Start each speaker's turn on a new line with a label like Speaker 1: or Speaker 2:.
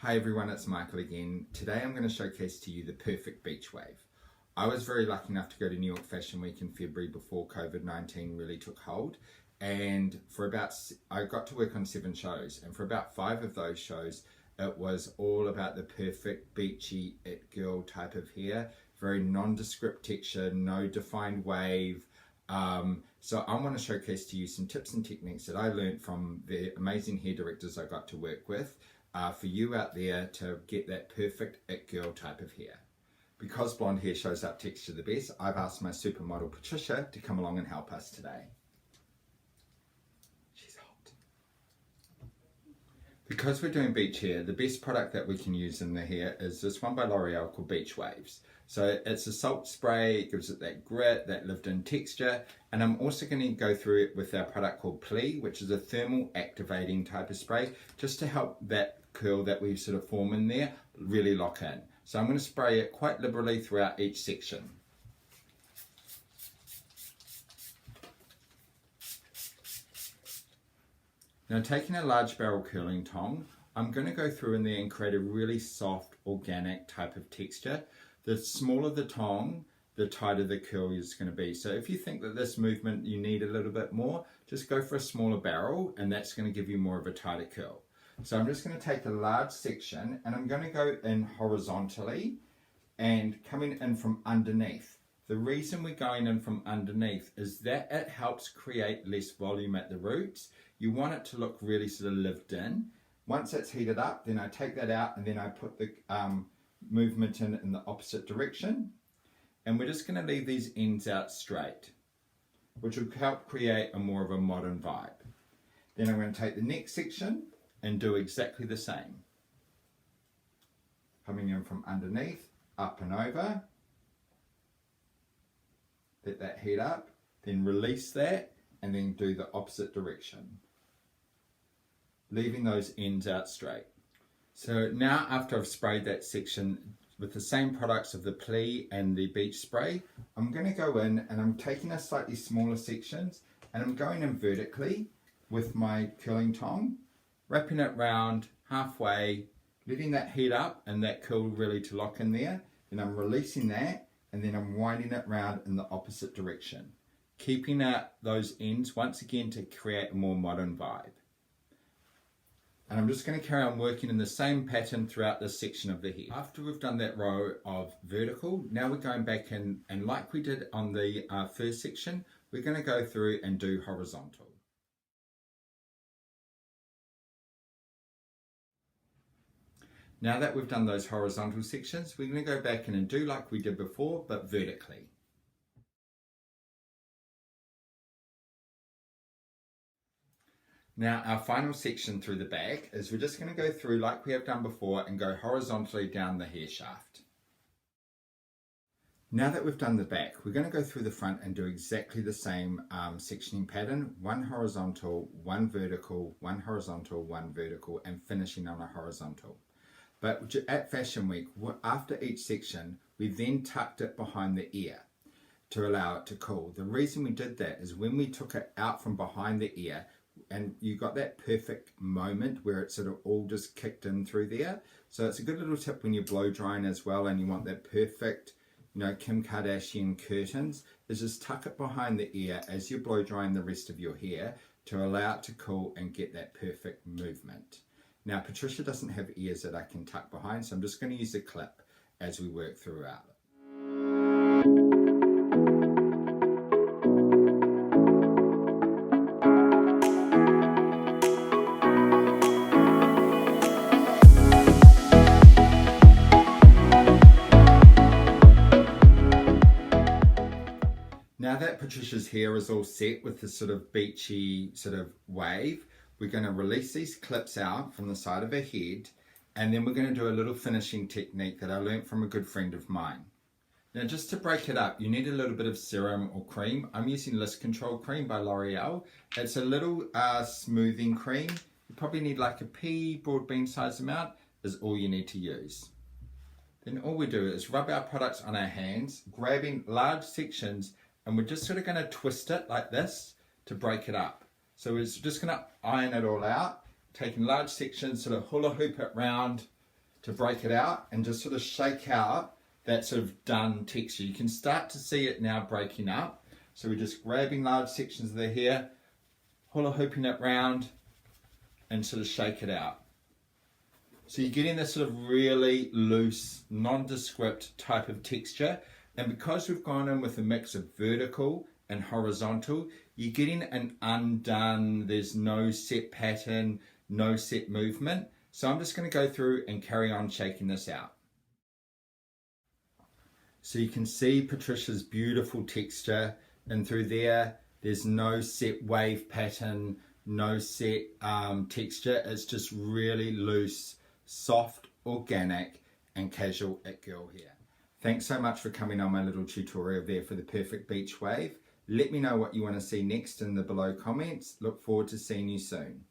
Speaker 1: Hi everyone, it's Michael again. Today I'm going to showcase to you the perfect beach wave. I was very lucky enough to go to New York Fashion Week in February before COVID-19 really took hold, and I got to work on 7 shows, and for about 5 of those shows it was all about the perfect beachy it girl type of hair, very nondescript texture, no defined wave. So I want to showcase to you some tips and techniques that I learned from the amazing hair directors I got to work with for you out there to get that perfect it girl type of hair. Because blonde hair shows up texture the best, I've asked my supermodel Patricia to come along and help us today. She's hot. Because we're doing beach hair, the best product that we can use in the hair is this one by L'Oreal called Beach Waves. So it's a salt spray, it gives it that grit, that lived-in texture, and I'm also going to go through it with our product called Plee, which is a thermal activating type of spray, just to help that curl that we sort of form in there really lock in. So I'm going to spray it quite liberally throughout each section. Now, taking a large barrel curling tong, I'm going to go through in there and create a really soft, organic type of texture. The smaller the tong, the tighter the curl is going to be. So if you think that this movement you need a little bit more, just go for a smaller barrel and that's going to give you more of a tighter curl. So I'm just going to take a large section and I'm going to go in horizontally and coming in from underneath. The reason we're going in from underneath is that it helps create less volume at the roots. You want it to look really sort of lived in. Once it's heated up, then I take that out and then I put the movement in the opposite direction. And we're just going to leave these ends out straight, which will help create a more of a modern vibe. Then I'm going to take the next section and do exactly the same. Coming in from underneath, up and over. Let that heat up, then release that, and then do the opposite direction. Leaving those ends out straight. So now after I've sprayed that section with the same products of the Plee and the beach spray, I'm going to go in and I'm taking a slightly smaller sections and I'm going in vertically with my curling tong, wrapping it round halfway, letting that heat up and that curl really to lock in there. Then I'm releasing that and then I'm winding it round in the opposite direction, keeping out those ends once again to create a more modern vibe. And I'm just going to carry on working in the same pattern throughout this section of the hair. After we've done that row of vertical, now we're going back in and like we did on the first section, we're going to go through and do horizontal. Now that we've done those horizontal sections, we're going to go back in and do like we did before, but vertically. Now our final section through the back is we're just going to go through like we have done before and go horizontally down the hair shaft. Now that we've done the back, we're going to go through the front and do exactly the same sectioning pattern. One horizontal, one vertical, one horizontal, one vertical, and finishing on a horizontal. But at Fashion Week, after each section, we then tucked it behind the ear to allow it to cool. The reason we did that is when we took it out from behind the ear, and you got that perfect moment where it sort of all just kicked in through there. So it's a good little tip when you're blow drying as well and you want that perfect, Kim Kardashian curtains, is just tuck it behind the ear as you're blow drying the rest of your hair to allow it to cool and get that perfect movement. Now Patricia doesn't have ears that I can tuck behind, so I'm just going to use a clip as we work throughout it. Now that Patricia's hair is all set with this sort of beachy sort of wave, we're going to release these clips out from the side of her head, and then we're going to do a little finishing technique that I learned from a good friend of mine. Now just to break it up, you need a little bit of serum or cream. I'm using List Control Cream by L'Oreal. It's a little smoothing cream. You probably need like a pea, broad bean size amount is all you need to use. Then all we do is rub our products on our hands, grabbing large sections, and we're just sort of going to twist it like this to break it up. So we're just going to iron it all out, taking large sections, sort of hula hoop it round to break it out and just sort of shake out that sort of done texture. You can start to see it now breaking up. So we're just grabbing large sections of the hair, hula hooping it round, and sort of shake it out. So you're getting this sort of really loose, nondescript type of texture. And because we've gone in with a mix of vertical and horizontal, you're getting an undone, there's no set pattern, no set movement. So I'm just going to go through and carry on shaking this out. So you can see Patricia's beautiful texture, and through there's no set wave pattern, no set texture. It's just really loose, soft, organic, and casual it girl hair. Thanks so much for coming on my little tutorial there for the perfect beach wave. Let me know what you want to see next in the below comments. Look forward to seeing you soon.